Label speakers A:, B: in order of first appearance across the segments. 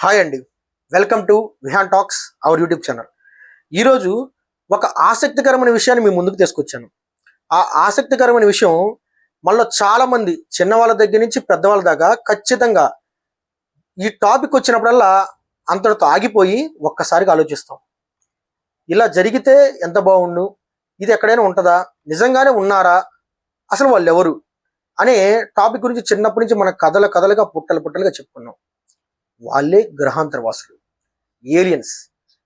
A: Hi అండి, welcome to Vihaan talks our YouTube channel. ఈరోజు ఒక ఆసక్తికరమైన విషయాన్ని మీ ముందుకు తీసుకొచ్చాను. ఆ ఆసక్తికరమైన విషయం మనలో చాలామంది చిన్నవాళ్ళ దగ్గర నుంచి పెద్దవాళ్ళ దాకా ఖచ్చితంగా ఈ టాపిక్ వచ్చినప్పుడల్లా అంతటితో ఆగిపోయి ఒక్కసారిగా ఆలోచిస్తాం. ఇలా జరిగితే ఎంత బాగుండు, ఇది ఎక్కడైనా ఉంటుందా, నిజంగానే ఉన్నారా, అసలు వాళ్ళు ఎవరు అనే టాపిక్ గురించి చిన్నప్పటి నుంచి మన కథలుగా పుట్టలుగా చెప్పుకున్నాం. వాళ్ళే గ్రహాంతరవాసులు, ఏలియన్స్.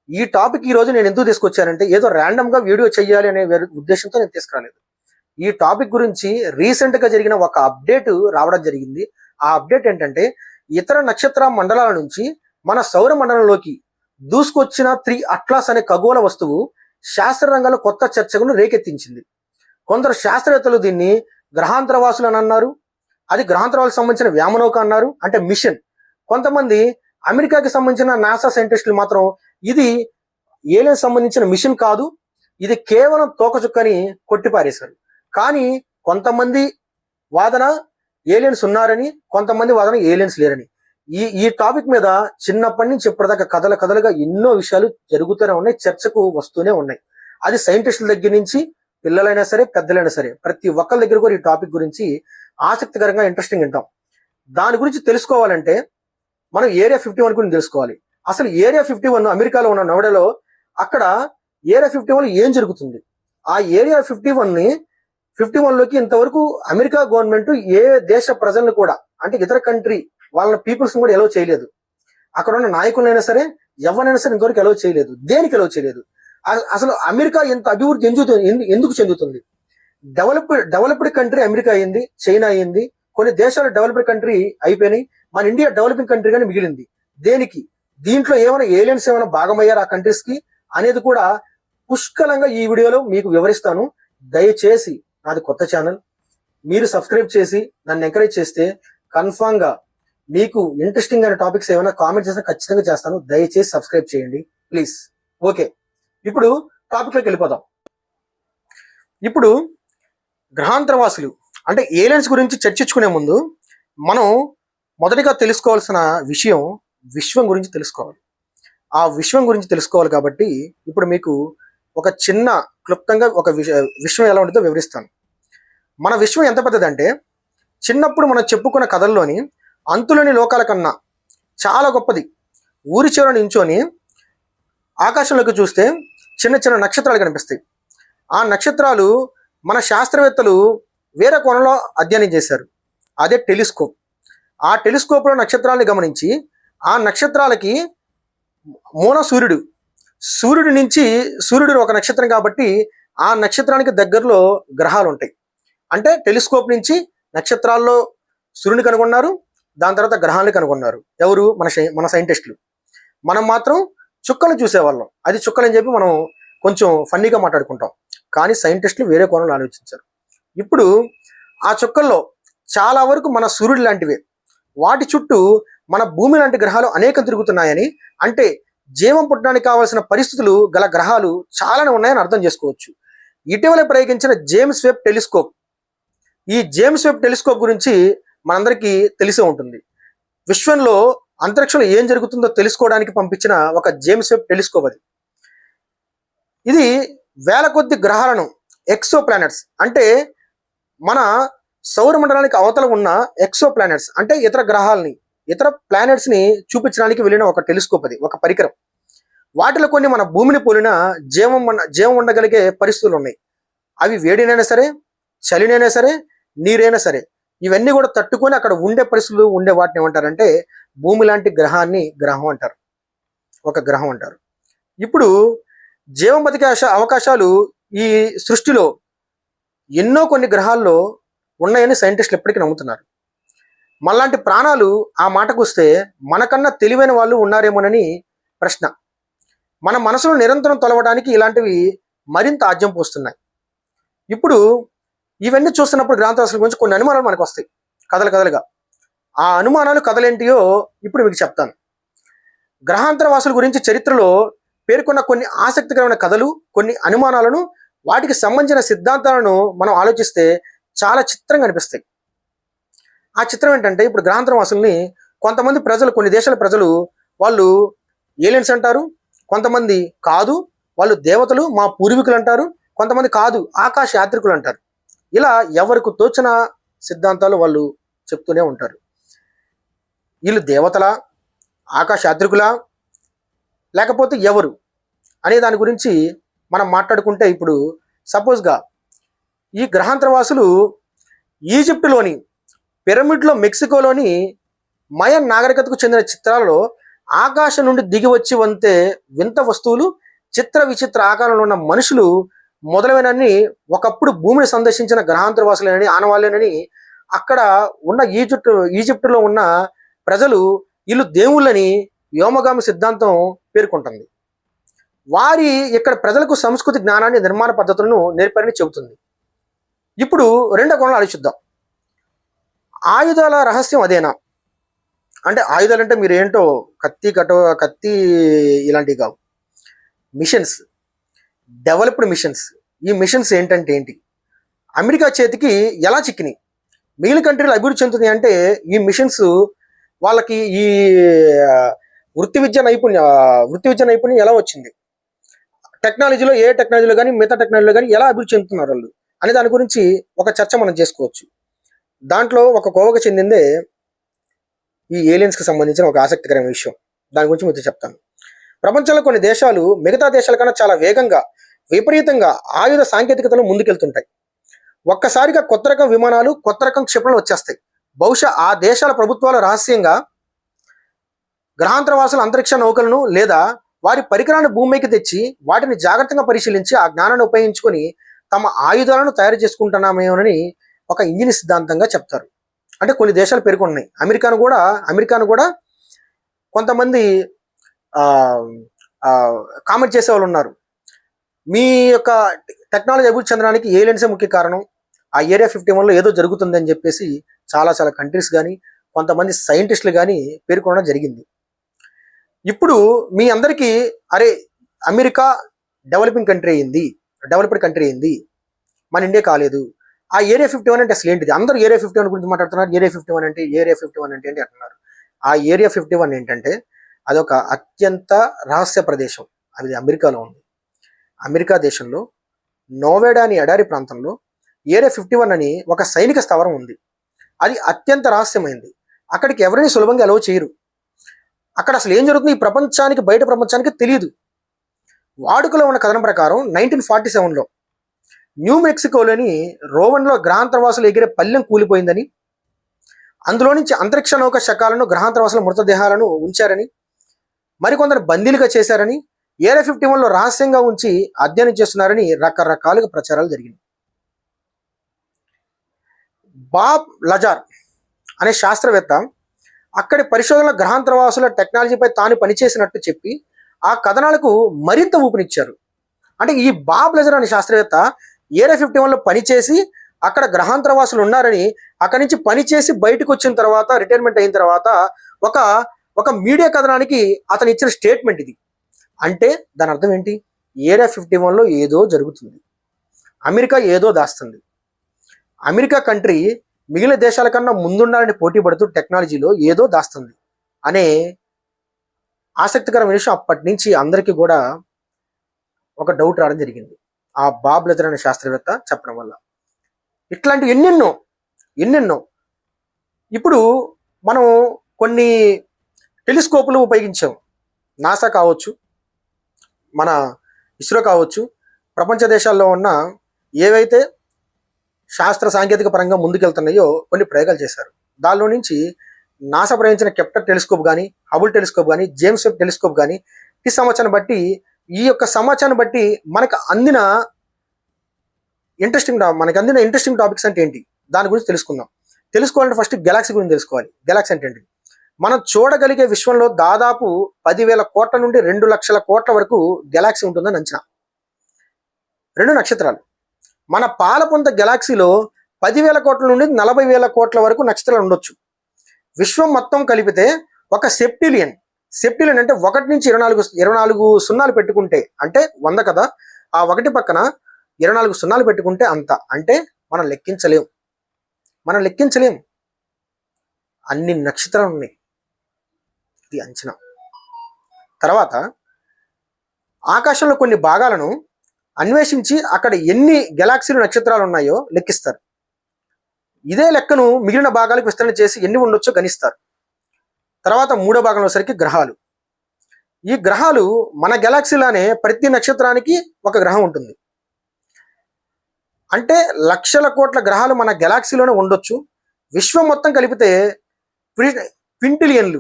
A: ఈ టాపిక్ ఈ రోజు నేను ఎందుకు తీసుకొచ్చానంటే ఏదో ర్యాండమ్ గా వీడియో చేయాలి అనే ఉద్దేశంతో నేను తీసుకురాలేదు. ఈ టాపిక్ గురించి రీసెంట్ గా జరిగిన ఒక అప్డేట్ రావడం జరిగింది. ఆ అప్డేట్ ఏంటంటే ఇతర నక్షత్ర మండలాల నుంచి మన సౌర మండలంలోకి దూసుకొచ్చిన 3 అట్లాస్ అనే ఖగోళ వస్తువు శాస్త్ర రంగంలో కొత్త చర్చకును రేకెత్తించింది. కొందరు శాస్త్రవేత్తలు దీన్ని గ్రహాంతరవాసులు అని అన్నారు. అది గ్రహాంతరవాసులకు సంబంధించిన వ్యామనౌక అన్నారు, అంటే మిషన్. కొంతమంది అమెరికాకి సంబంధించిన నాసా సైంటిస్టులు మాత్రం ఇది ఏలియన్ సంబంధించిన మిషన్ కాదు, ఇది కేవలం తోకచుక్కని కొట్టిపారేశారు. కానీ కొంతమంది వాదన ఏలియన్స్ ఉన్నారని, కొంతమంది వాదన ఏలియన్స్ లేరని. ఈ టాపిక్ మీద చిన్నప్పటి నుంచి ఇప్పటిదాకా కథలుగా ఎన్నో విషయాలు జరుగుతూనే ఉన్నాయి, చర్చకు వస్తూనే ఉన్నాయి. అది సైంటిస్టుల దగ్గర నుంచి పిల్లలైనా సరే పెద్దలైనా సరే ప్రతి ఒక్కరి దగ్గర కూడా ఈ టాపిక్ గురించి ఆసక్తికరంగా ఇంట్రెస్టింగ్ వింటాం. దాని గురించి తెలుసుకోవాలంటే మనం ఏరియా 51 గురించి తెలుసుకోవాలి. అసలు ఏరియా 51 అమెరికాలో ఉన్న నోయిడాలో, అక్కడ ఏరియా 51 ఏం జరుగుతుంది, ఆ ఏరియా 51లోకి ఇంతవరకు అమెరికా గవర్నమెంట్ ఏ దేశ ప్రజలను కూడా, అంటే ఇతర కంట్రీ వాళ్ళ పీపుల్స్ కూడా ఎలవ్ చేయలేదు. అక్కడ ఉన్న నాయకులైనా సరే ఎవరైనా సరే ఇంతవరకు ఎలవ్ చేయలేదు. దేనికి ఎలవ్ చేయలేదు? అసలు అమెరికా ఎంత అభివృద్ధి ఎందుకు చెందుతుంది? డెవలప్డ్ కంట్రీ అమెరికా అయింది, చైనా అయింది, కొన్ని దేశాలు డెవలప్డ్ కంట్రీ అయిపోయినాయి, మన ఇండియా డెవలపింగ్ కంట్రీ గానీ మిగిలింది. దేనికి? దీంట్లో ఏమైనా ఏలియన్స్ ఏమైనా భాగమయ్యారు ఆ కంట్రీస్ కి అనేది కూడా పుష్కలంగా ఈ వీడియోలో మీకు వివరిస్తాను. దయచేసి నాది కొత్త ఛానల్, మీరు సబ్స్క్రైబ్ చేసి నన్ను ఎంకరేజ్ చేస్తే కన్ఫామ్ గా మీకు ఇంట్రెస్టింగ్ అయిన టాపిక్స్ ఏమైనా కామెంట్ చేసినా ఖచ్చితంగా చేస్తాను. దయచేసి సబ్స్క్రైబ్ చేయండి ప్లీజ్. ఓకే, ఇప్పుడు టాపిక్ లోకి వెళ్ళిపోదాం. ఇప్పుడు గ్రహాంతరవాసులు అంటే ఏలియన్స్ గురించి చర్చించుకునే ముందు మనం మొదటిగా తెలుసుకోవాల్సిన విషయం విశ్వం గురించి తెలుసుకోవాలి. ఆ విశ్వం గురించి తెలుసుకోవాలి కాబట్టి ఇప్పుడు మీకు ఒక చిన్న క్లుప్తంగా ఒక విశ్వం ఎలా ఉంటుందో వివరిస్తాను. మన విశ్వం ఎంత పెద్దదంటే చిన్నప్పుడు మనం చెప్పుకున్న కథల్లోని అంతులేని లోకాల కన్నా చాలా గొప్పది. ఊరి చివర నించొని ఆకాశంలోకి చూస్తే చిన్న చిన్న నక్షత్రాలు కనిపిస్తాయి. ఆ నక్షత్రాలు మన శాస్త్రవేత్తలు వేరే కోణంలో అధ్యయనం చేశారు, అదే టెలిస్కోప్. ఆ టెలిస్కోప్లో నక్షత్రాలని గమనించి ఆ నక్షత్రాలకి మూల సూర్యుడి నుంచి సూర్యుడు ఒక నక్షత్రం కాబట్టి ఆ నక్షత్రానికి దగ్గరలో గ్రహాలు ఉంటాయి. అంటే టెలిస్కోప్ నుంచి నక్షత్రాల్లో సూర్యుని కనుగొన్నారు, దాని తర్వాత గ్రహాలను కనుగొన్నారు. ఎవరు? మన సైంటిస్టులు. మనం మాత్రం చుక్కలు చూసేవాళ్ళం, అది చుక్కలని చెప్పి మనం కొంచెం ఫన్నీగా మాట్లాడుకుంటాం. కానీ సైంటిస్టులు వేరే కోణంలో ఆలోచించారు. ఇప్పుడు ఆ చుక్కల్లో చాలా వరకు మన సూర్యుడు లాంటివే, వాటి చుట్టూ మన భూమి లాంటి గ్రహాలు అనేకం తిరుగుతున్నాయని, అంటే జీవం పుట్టడానికి కావాల్సిన పరిస్థితులు గల గ్రహాలు చాలానే ఉన్నాయని అర్థం చేసుకోవచ్చు. ఇటీవల ప్రయోగించిన జేమ్స్ వెబ్ టెలిస్కోప్, ఈ జేమ్స్ వెబ్ టెలిస్కోప్ గురించి మనందరికీ తెలిసే ఉంటుంది. విశ్వంలో అంతరిక్షంలో ఏం జరుగుతుందో తెలుసుకోవడానికి పంపించిన ఒక జేమ్స్ వెబ్ టెలిస్కోప్ అది. ఇది వేల కొద్ది గ్రహాలను, ఎక్సో ప్లానెట్స్ అంటే మన సౌర మండలానికి అవతల ఉన్న ఎక్సో ప్లానెట్స్ అంటే ఇతర గ్రహాలని, ఇతర ప్లానెట్స్ ని చూపించడానికి వెళ్ళిన ఒక టెలిస్కోప్ అది, ఒక పరికరం. వాటిలో కొన్ని మన భూమిని పోలిన జీవం ఉండగలిగే పరిస్థితులు ఉన్నాయి. అవి వేడినైనా సరే, చలినైనా సరే, నీరైనా సరే, ఇవన్నీ కూడా తట్టుకొని అక్కడ ఉండే పరిస్థితులు ఉండే వాటిని ఏమంటారంటే భూమి లాంటి గ్రహాన్ని గ్రహం అంటారు, ఒక గ్రహం అంటారు. ఇప్పుడు జీవం బతికే అవకాశాలు ఈ సృష్టిలో ఎన్నో కొన్ని గ్రహాల్లో ఉన్నాయని సైంటిస్టులు ఎప్పటికీ నమ్ముతున్నారు. మనలాంటి ప్రాణాలు ఆ మాటకు వస్తే మనకన్నా తెలివైన వాళ్ళు ఉన్నారేమోనని ప్రశ్న. మన మనసును నిరంతరం తొలవడానికి ఇలాంటివి మరింత ఆజ్యం పోస్తున్నాయి. ఇప్పుడు ఇవన్నీ చూస్తున్నప్పుడు గ్రహాంతరవాసుల గురించి కొన్ని అనుమానాలు మనకు వస్తాయి కథలుగా. ఆ అనుమానాలు కథలేంటియో ఇప్పుడు మీకు చెప్తాను. గ్రహాంతరవాసుల గురించి చరిత్రలో పేర్కొన్న కొన్ని ఆసక్తికరమైన కథలు, కొన్ని అనుమానాలను, వాటికి సంబంధించిన సిద్ధాంతాలను మనం ఆలోచిస్తే చాలా చిత్రంగా అనిపిస్తాయి. ఆ చిత్రం ఏంటంటే ఇప్పుడు గ్రహాంతరవాసుల్ని కొంతమంది ప్రజలు, కొన్ని దేశాల ప్రజలు వాళ్ళు ఏలియన్స్ అంటారు, కొంతమంది కాదు వాళ్ళు దేవతలు మా పూర్వీకులు అంటారు, కొంతమంది కాదు ఆకాశ యాత్రికులు అంటారు. ఇలా ఎవరికి తోచిన సిద్ధాంతాలు వాళ్ళు చెప్తూనే ఉంటారు. వీళ్ళు దేవతల, ఆకాశ యాత్రికులా, లేకపోతే ఎవరు అనే దాని గురించి మనం మాట్లాడుకుంటే, ఇప్పుడు సపోజ్గా ఈ గ్రహాంతరవాసులు ఈజిప్టులోని పిరమిడ్లో, మెక్సికోలోని మయన్ నాగరికతకు చెందిన చిత్రాలలో ఆకాశం నుండి దిగి వచ్చి వంతే వింత వస్తువులు, చిత్ర విచిత్ర ఆకారంలో ఉన్న మనుషులు మొదలైనన్ని ఒకప్పుడు భూమిని సందర్శించిన గ్రహాంతరవాసులేనని, ఆనవాళ్ళేనని అక్కడ ఉన్న ఈజిప్టులో ఉన్న ప్రజలు వీళ్ళు దేవుళ్ళని వ్యోమగామి సిద్ధాంతం పేర్కొంటుంది. వారి ఇక్కడ ప్రజలకు సంస్కృతి, జ్ఞానాన్ని, నిర్మాణ పద్ధతులను నేర్పారని చెబుతుంది. ఇప్పుడు రెండో కోణంలో ఆలోచిద్దాం. ఆయుధాల రహస్యం అదేనా అంటే, ఆయుధాలు అంటే మీరు ఏంటో కత్తి ఇలాంటివి కావు. Machines, developed machines. ఈ మిషన్స్ ఏంటి, అమెరికా చేతికి ఎలా చిక్కినాయి, మిగిలిన కంట్రీలు అభివృద్ధి చెందుతుంది అంటే ఈ మిషన్స్ వాళ్ళకి ఈ వృత్తి విద్య నైపుణ్యం ఎలా వచ్చింది, టెక్నాలజీలో ఏ టెక్నాలజీలో కానీ మిగతా టెక్నాలజీలో కానీ ఎలా అభివృద్ధి చెందుతున్నారు వాళ్ళు అనే దాని గురించి ఒక చర్చ మనం చేసుకోవచ్చు. దాంట్లో ఒక కోవకు చెందిందే ఈ ఏలియన్స్కి సంబంధించిన ఒక ఆసక్తికరమైన విషయం. దాని గురించి మీతో చెప్తాను. ప్రపంచంలో కొన్ని దేశాలు మిగతా దేశాల కన్నా చాలా వేగంగా, విపరీతంగా ఆయుధ సాంకేతికతలో ముందుకెళ్తుంటాయి. ఒక్కసారిగా కొత్త రకం విమానాలు, కొత్త రకం క్షిపణులు వచ్చేస్తాయి. బహుశా ఆ దేశాల ప్రభుత్వాలు రహస్యంగా గ్రహాంతరవాసుల అంతరిక్ష నౌకలను లేదా వారి పరికరాలను భూమికి తెచ్చి వాటిని జాగ్రత్తగా పరిశీలించి ఆ జ్ఞానాన్ని ఉపయోగించుకొని తమ ఆయుధాలను తయారు చేసుకుంటున్నామేమోనని ఒక ఇంజిన్ సిద్ధాంతంగా చెప్తారు. అంటే కొన్ని దేశాలు పేర్కొన్నాయి. అమెరికాను కూడా కొంతమంది కామెంట్ చేసే వాళ్ళు ఉన్నారు. మీ యొక్క టెక్నాలజీ అభివృద్ధి చెందడానికి ఏలియన్సే ముఖ్య కారణం, ఆ ఏరియా 51లో ఏదో జరుగుతుందని చెప్పేసి చాలా కంట్రీస్ కానీ కొంతమంది సైంటిస్టులు కానీ పేర్కొనడం జరిగింది. ఇప్పుడు మీ అందరికీ అరే అమెరికా డెవలప్డ్ కంట్రీ అయింది, మన ఇండియా కాలేదు, ఆ ఏరియా 51 అంటే అసలు ఏంటిది? అందరూ ఏరియా 51 గురించి మాట్లాడుతున్నారు. ఏరియా 51 అంటే ఏంటి అంటున్నారు. ఆ ఏరియా 51 ఏంటంటే అదొక అత్యంత రహస్య ప్రదేశం. అది అమెరికాలో ఉంది. అమెరికా దేశంలో నోవేడా అని ఎడారి ప్రాంతంలో ఏరియా 51 అని ఒక సైనిక స్థావరం ఉంది. అది అత్యంత రహస్యమైంది. అక్కడికి ఎవరిని సులభంగా అలౌ చేయరు. అక్కడ అసలు ఏం జరుగుతుంది ఈ ప్రపంచానికి, బయట ప్రపంచానికి తెలియదు. వాడుకలో ఉన్న కథనం ప్రకారం 1947లో న్యూ మెక్సికోలోని రోవన్లో గ్రహాంతరవాసులు ఎగిరే పల్లెం కూలిపోయిందని, అందులో నుంచి అంతరిక్ష నౌక శకాలను, గ్రహాంతరవాసుల మృతదేహాలను ఉంచారని, మరికొందరు బందీలుగా చేశారని, ఏరియా 51లో రహస్యంగా ఉంచి అధ్యయనం చేస్తున్నారని రకరకాలుగా ప్రచారాలు జరిగినాయి. బాబ్ లజార్ అనే శాస్త్రవేత్త అక్కడి పరిశోధనల గ్రహాంతరవాసుల టెక్నాలజీపై తాను పనిచేసినట్టు చెప్పి ఆ కథనాలకు మరింత ఊపినిచ్చారు. అంటే ఈ బాబ్ లజార్ అనే శాస్త్రవేత్త ఏరియా 51లో పనిచేసి అక్కడ గ్రహాంతరవాసులు ఉన్నారని, అక్కడి నుంచి పనిచేసి బయటకు వచ్చిన తర్వాత, రిటైర్మెంట్ అయిన తర్వాత ఒక మీడియా కథనానికి అతను ఇచ్చిన స్టేట్మెంట్ ఇది. అంటే దాని అర్థం ఏంటి? ఏరియా 51లో ఏదో జరుగుతుంది, అమెరికా ఏదో దాస్తుంది, అమెరికా కంట్రీ మిగిలిన దేశాల కన్నా ముందుండాలని పోటీ పడుతూ టెక్నాలజీలో ఏదో దాస్తుంది అనే ఆసక్తికరమైన విషయం అప్పటి నుంచి అందరికీ కూడా ఒక డౌట్ రావడం జరిగింది, ఆ బాబ్ లజర్ అనే శాస్త్రవేత్త చెప్పడం వల్ల. ఇట్లాంటి ఎన్నెన్నో ఇప్పుడు మనం కొన్ని టెలిస్కోపులు ఉపయోగించాం. నాసా కావచ్చు, మన ఇస్రో కావచ్చు, ప్రపంచ దేశాల్లో ఉన్న ఏవైతే శాస్త్ర సాంకేతిక పరంగా ముందుకెళ్తున్నాయో కొన్ని ప్రయోగాలు చేశారు. దానిలో నుంచి నాసా ప్రయోగించిన కెప్టర్ టెలిస్కోప్ కానీ, హబుల్ టెలిస్కోప్ కానీ, జేమ్స్ వెబ్ టెలిస్కోప్ కానీ ఈ సమాచారాన్ని బట్టి, ఈ యొక్క సమాచారాన్ని బట్టి మనకు అందిన ఇంట్రెస్టింగ్ టాపిక్స్ అంటే ఏంటి దాని గురించి తెలుసుకోవాలంటే ఫస్ట్ గెలాక్సీ గురించి తెలుసుకోవాలి. గెలాక్సీ అంటే ఏంటి? మనం చూడగలిగే విశ్వంలో దాదాపు 10,000 కోట్ల నుండి 2 లక్షల కోట్ల వరకు గెలాక్సీ ఉంటుందని అంచనా. 2 నక్షత్రాలు. మన పాలపొంత గెలాక్సీలో 10,000 కోట్ల నుండి 40,000 కోట్ల వరకు నక్షత్రాలు ఉండొచ్చు. విశ్వం మొత్తం కలిపితే ఒక సెప్టిలియన్ అంటే 1 నుంచి 24 సున్నాలు పెట్టుకుంటే, అంటే 100 కదా, ఆ 1 పక్కన 24 సున్నాలు పెట్టుకుంటే అంత. అంటే మనం లెక్కించలేం. అన్ని నక్షత్రాలు ఉన్నాయి. ఇది అంచనా. తర్వాత ఆకాశంలో కొన్ని భాగాలను అన్వేషించి అక్కడ ఎన్ని గెలాక్సీలు నక్షత్రాలు ఉన్నాయో లెక్కిస్తారు. ఇదే లెక్కను మిగిలిన భాగాలకు విస్తరణ చేసి ఎన్ని ఉండొచ్చో గణిస్తారు. తర్వాత మూడో భాగంలో సరికి గ్రహాలు. ఈ గ్రహాలు మన గెలాక్సీలానే ప్రతి నక్షత్రానికి ఒక గ్రహం ఉంటుంది. అంటే లక్షల కోట్ల గ్రహాలు మన గెలాక్సీలోనే ఉండొచ్చు. విశ్వం మొత్తం కలిపితే క్వింటిలియన్లు,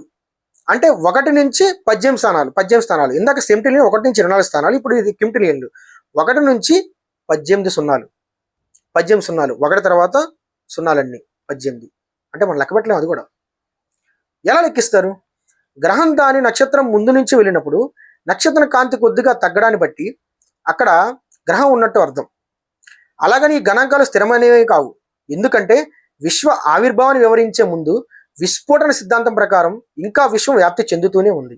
A: అంటే 1 నుంచి 18 స్థానాలు. ఇందాక సెంటిలియన్ 1 నుంచి 24 స్థానాలు, ఇప్పుడు ఇది క్వింటిలియన్లు. 1 నుంచి 18 సున్నాలు, 18 సున్నాలు, 1 తర్వాత సున్నాలన్నీ 18. అంటే మనం లెక్క పెట్టలేము. అది కూడా ఎలా లెక్కిస్తారు? గ్రహం దాని నక్షత్రం ముందు నుంచి వెళ్ళినప్పుడు నక్షత్రం కాంతి కొద్దిగా తగ్గడాన్ని బట్టి అక్కడ గ్రహం ఉన్నట్టు అర్థం. అలాగని ఈ గణాంకాలు స్థిరమైనవి కావు. ఎందుకంటే విశ్వ ఆవిర్భావాన్ని వివరించే ముందు విస్ఫోటన సిద్ధాంతం ప్రకారం ఇంకా విశ్వం వ్యాప్తి చెందుతూనే ఉంది.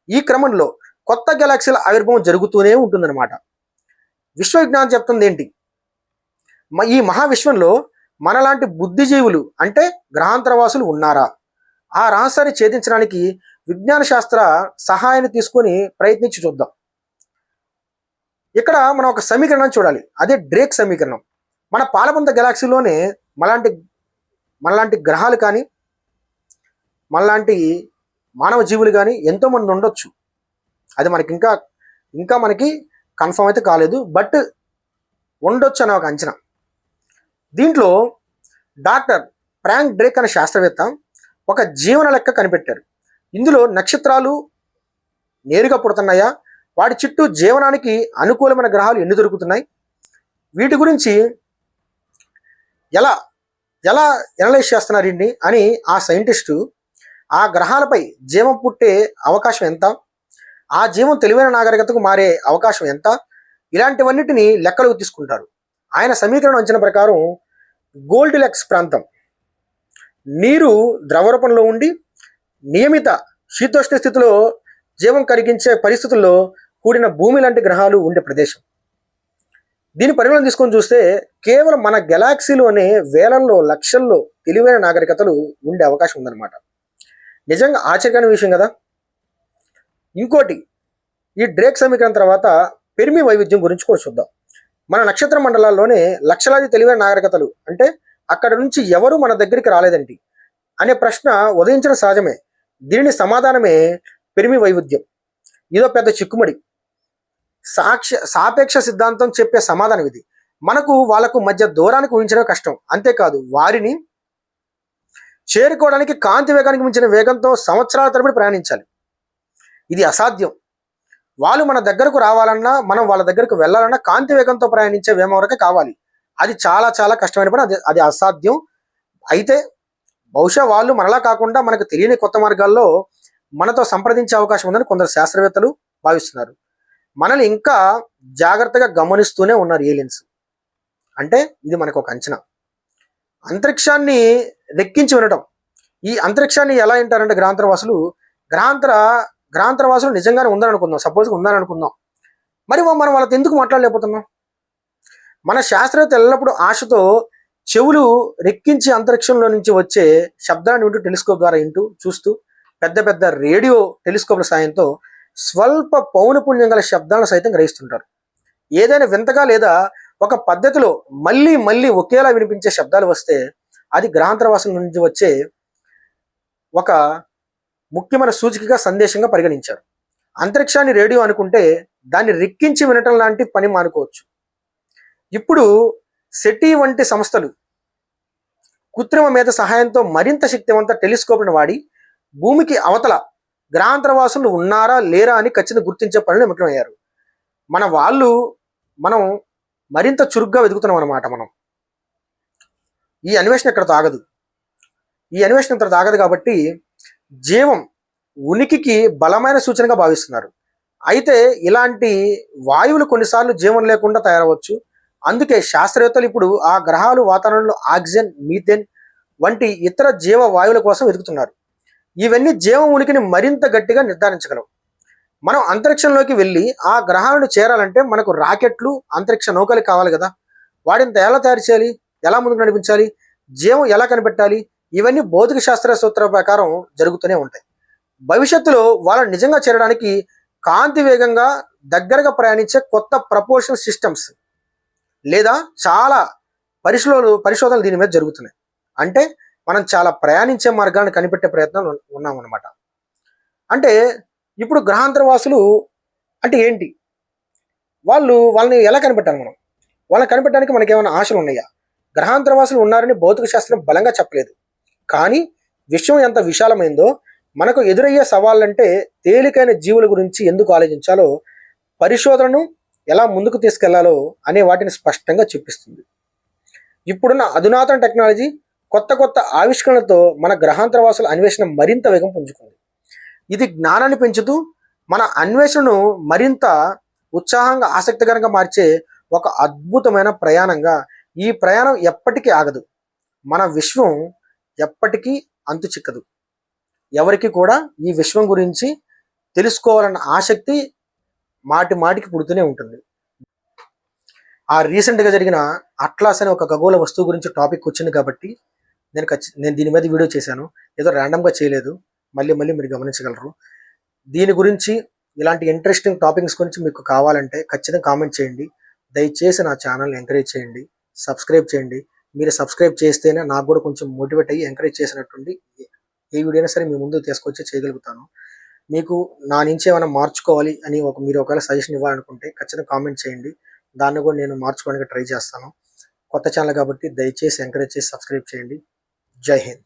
A: ఈ క్రమంలో కొత్త గెలాక్సీల ఆవిర్భావం జరుగుతూనే ఉంటుందన్నమాట. విశ్వ విజ్ఞానం చెప్తుంది ఏంటి? ఈ మహావిశ్వంలో మనలాంటి బుద్ధిజీవులు అంటే గ్రహాంతరవాసులు ఉన్నారా? ఆ రహస్యాన్ని ఛేదించడానికి విజ్ఞాన శాస్త్ర సహాయాన్ని తీసుకొని ప్రయత్నించి చూద్దాం. ఇక్కడ మనం ఒక సమీకరణం చూడాలి. అదే డ్రేక్ సమీకరణం. మన పాలబంద గెలాక్సీలోనే మనలాంటి గ్రహాలు కానీ మనలాంటి మానవ జీవులు కానీ ఎంతోమంది ఉండొచ్చు. అది మనకి ఇంకా మనకి కన్ఫర్మ్ అయితే కాలేదు, బట్ ఉండొచ్చు అనే ఒక అంచనా. దీంట్లో డాక్టర్ ఫ్రాంక్ డ్రేక్ అనే శాస్త్రవేత్త ఒక జీవన లెక్క కనిపెట్టారు. ఇందులో నక్షత్రాలు నేరుగా పుడుతున్నాయా, వాటి చుట్టూ జీవనానికి అనుకూలమైన గ్రహాలు ఎన్ని దొరుకుతున్నాయి, వీటి గురించి ఎలా ఎనలైజ్ చేస్తున్నారు ఇన్ని అని ఆ సైంటిస్టు ఆ గ్రహాలపై జీవం పుట్టే అవకాశం ఎంత, ఆ జీవం తెలివైన నాగరికతకు మారే అవకాశం ఎంత, ఇలాంటివన్నిటిని లెక్కలోకి తీసుకుంటారు. ఆయన సమీకరణం అంచనా ప్రకారం గోల్డిలెక్స్ ప్రాంతం, నీరు ద్రవ రూపంలో ఉండి నియమిత శీతోష్ణ స్థితిలో జీవం కలిగించే పరిస్థితుల్లో కూడిన భూమి లాంటి గ్రహాలు ఉండే ప్రదేశం. దీని పరిగణన తీసుకొని చూస్తే కేవలం మన గెలాక్సీలోనే వేలల్లో లక్షల్లో తెలివైన నాగరికతలు ఉండే అవకాశం ఉందన్నమాట. నిజంగా ఆశ్చర్యకరమైన విషయం కదా. ఇంకోటి, ఈ డ్రేక్ సమీకరణం తర్వాత పెర్మి వైవిధ్యం గురించి కూడా చూద్దాం. మన నక్షత్ర మండలాల్లోనే లక్షలాది తెలివైన నాగరికతలు, అంటే అక్కడ నుంచి ఎవరు మన దగ్గరికి రాలేదండి అనే ప్రశ్న ఉదయించడం సహజమే. దీని సమాధానమే పెర్మి వైవిధ్యం. ఇదో పెద్ద చిక్కుమడి. సాపేక్ష సిద్ధాంతం చెప్పే సమాధానం ఇది. మనకు వాళ్ళకు మధ్య దూరానికి ఊహించడం కష్టం. అంతేకాదు వారిని చేరుకోవడానికి కాంతి వేగానికి మించిన వేగంతో సంవత్సరాల తరబడి ప్రయాణించాలి. ఇది అసాధ్యం. వాళ్ళు మన దగ్గరకు రావాలన్నా మనం వాళ్ళ దగ్గరకు వెళ్ళాలన్నా కాంతి వేగంతో ప్రయాణించే వేగం వరకే కావాలి. అది చాలా చాలా కష్టమైన పని. అది అసాధ్యం. అయితే బహుశా వాళ్ళు మనలా కాకుండా మనకు తెలియని కొత్త మార్గాల్లో మనతో సంప్రదించే అవకాశం ఉందని కొందరు శాస్త్రవేత్తలు భావిస్తున్నారు. మనల్ని ఇంకా జాగ్రత్తగా గమనిస్తూనే ఉన్నారు ఏలియన్స్. అంటే ఇది మనకు ఒక అంచనా. అంతరిక్షాన్ని రెక్కించి వినటం. ఈ అంతరిక్షాన్ని ఎలా వింటారంటే గ్రహాంతరవాసులు నిజంగానే ఉందని అనుకుందాం, సపోజ్గా ఉందని అనుకుందాం. మరి మనం వాళ్ళతో ఎందుకు మాట్లాడలేకపోతున్నాం? మన శాస్త్రవేత్త ఎల్లప్పుడూ ఆశతో చెవులు రెక్కించి అంతరిక్షంలో నుంచి వచ్చే శబ్దాన్ని వింటూ టెలిస్కోప్ ద్వారా చూస్తూ పెద్ద పెద్ద రేడియో టెలిస్కోప్ల సాయంతో స్వల్ప పౌనపుణ్యం గల శబ్దాలను సైతం గ్రహిస్తుంటారు. ఏదైనా వింతగా లేదా ఒక పద్ధతిలో మళ్ళీ మళ్ళీ ఒకేలా వినిపించే శబ్దాలు వస్తే అది గ్రహాంతరవాసుల నుంచి వచ్చే ఒక ముఖ్యమైన సూచికగా సందేశంగా పరిగణించారు. అంతరిక్షాన్ని రేడియో అనుకుంటే దాన్ని రెక్కించి వినటం లాంటి పని మానుకోవచ్చు. ఇప్పుడు సెటి వంటి సంస్థలు కృత్రిమ మేధ సహాయంతో మరింత శక్తివంత టెలిస్కోప్లను వాడి భూమికి అవతల గ్రహాంతరవాసులు ఉన్నారా లేరా అని ఖచ్చితంగా గుర్తించే పనులు నిమగ్నమయ్యారు. మనం మరింత చురుగ్గా వెతుకుతున్నాం అన్నమాట. ఈ అన్వేషణ ఇక్కడ తాగదు కాబట్టి జీవం ఉనికికి బలమైన సూచనగా భావిస్తున్నారు. అయితే ఇలాంటి వాయువులు కొన్నిసార్లు జీవం లేకుండా తయారవచ్చు. అందుకే శాస్త్రవేత్తలు ఇప్పుడు ఆ గ్రహాలు వాతావరణంలో ఆక్సిజన్, మీథేన్ వంటి ఇతర జీవ వాయువుల కోసం వెతుకుతున్నారు. ఇవన్నీ జీవం ఉనికిని మరింత గట్టిగా నిర్ధారించగలవు. మనం అంతరిక్షంలోకి వెళ్ళి ఆ గ్రహాలను చేరాలంటే మనకు రాకెట్లు, అంతరిక్ష నౌకలు కావాలి కదా. వాటిని ఎలా తయారు చేయాలి, ఎలా ముందుకు నడిపించాలి, జీవం ఎలా కనిపెట్టాలి, ఇవన్నీ భౌతిక శాస్త్ర సూత్రాల ప్రకారం జరుగుతూనే ఉంటాయి. భవిష్యత్తులో వాళ్ళని నిజంగా చేరడానికి కాంతి వేగంగా దగ్గరగా ప్రయాణించే కొత్త ప్రపోర్షన్ సిస్టమ్స్ లేదా చాలా పరిశోధనలు దీని మీద జరుగుతున్నాయి. అంటే మనం చాలా ప్రయాణించే మార్గాన్ని కనిపెట్టే ప్రయత్నం ఉన్నామన్నమాట. అంటే ఇప్పుడు గ్రహాంతరవాసులు అంటే ఏంటి, వాళ్ళని ఎలా కనిపెట్టాలి మనం? వాళ్ళని కనిపెట్టడానికి మనకి ఏమైనా ఆశలు ఉన్నాయా? గ్రహాంతరవాసులు ఉన్నారని భౌతిక శాస్త్రం బలంగా చెప్పలేదు. కానీ విశ్వం ఎంత విశాలమైందో, మనకు ఎదురయ్యే సవాళ్ళంటే తేలికైన జీవుల గురించి ఎందుకు ఆలోచించాలో, పరిశోధనను ఎలా ముందుకు తీసుకెళ్లాలో అనే వాటిని స్పష్టంగా చూపిస్తుంది. ఇప్పుడున్న అధునాతన టెక్నాలజీ, కొత్త కొత్త ఆవిష్కరణలతో మన గ్రహాంతరవాసుల అన్వేషణ మరింత వేగం పుంజుకుంది. ఇది జ్ఞానాన్ని పెంచుతూ మన అన్వేషణను మరింత ఉత్సాహంగా ఆసక్తికరంగా మార్చే ఒక అద్భుతమైన ప్రయాణంగా ఈ ప్రయాణం ఎప్పటికీ ఆగదు. మన విశ్వం ఎప్పటికీ అంతు చిక్కదు. ఎవరికి కూడా ఈ విశ్వం గురించి తెలుసుకోవాలన్న ఆసక్తి మాటి మాటికి పుడుతూనే ఉంటుంది. ఆ రీసెంట్గా జరిగిన అట్లాస్ అనే ఒక ఖగోళ వస్తువు గురించి టాపిక్ వచ్చింది కాబట్టి నేను దీని మీద వీడియో చేశాను. ఏదో ర్యాండమ్గా చేయలేదు, మళ్ళీ మీరు గమనించగలరు. దీని గురించి ఇలాంటి ఇంట్రెస్టింగ్ టాపిక్స్ గురించి మీకు కావాలంటే ఖచ్చితంగా కామెంట్ చేయండి. దయచేసి నా ఛానల్ని ఎంకరేజ్ చేయండి, సబ్స్క్రైబ్ చేయండి. మీరు సబ్స్క్రైబ్ చేస్తేనే నాకు కూడా కొంచెం మోటివేట్ అయ్యి ఎంకరేజ్ చేసినట్టుండి ఏ వీడియో అయినా సరే మీ ముందు తీసుకొచ్చి చేయగలుగుతాను. మీకు నా నుంచి ఏమైనా మార్చుకోవాలి అని మీరు ఒకవేళ సజెషన్ ఇవ్వాలనుకుంటే ఖచ్చితంగా కామెంట్ చేయండి. దాన్ని కూడా నేను మార్చుకోవడానికి ట్రై చేస్తాను. కొత్త ఛానల్ కాబట్టి దయచేసి ఎంకరేజ్ చేసి సబ్స్క్రైబ్ చేయండి. జై హింద్.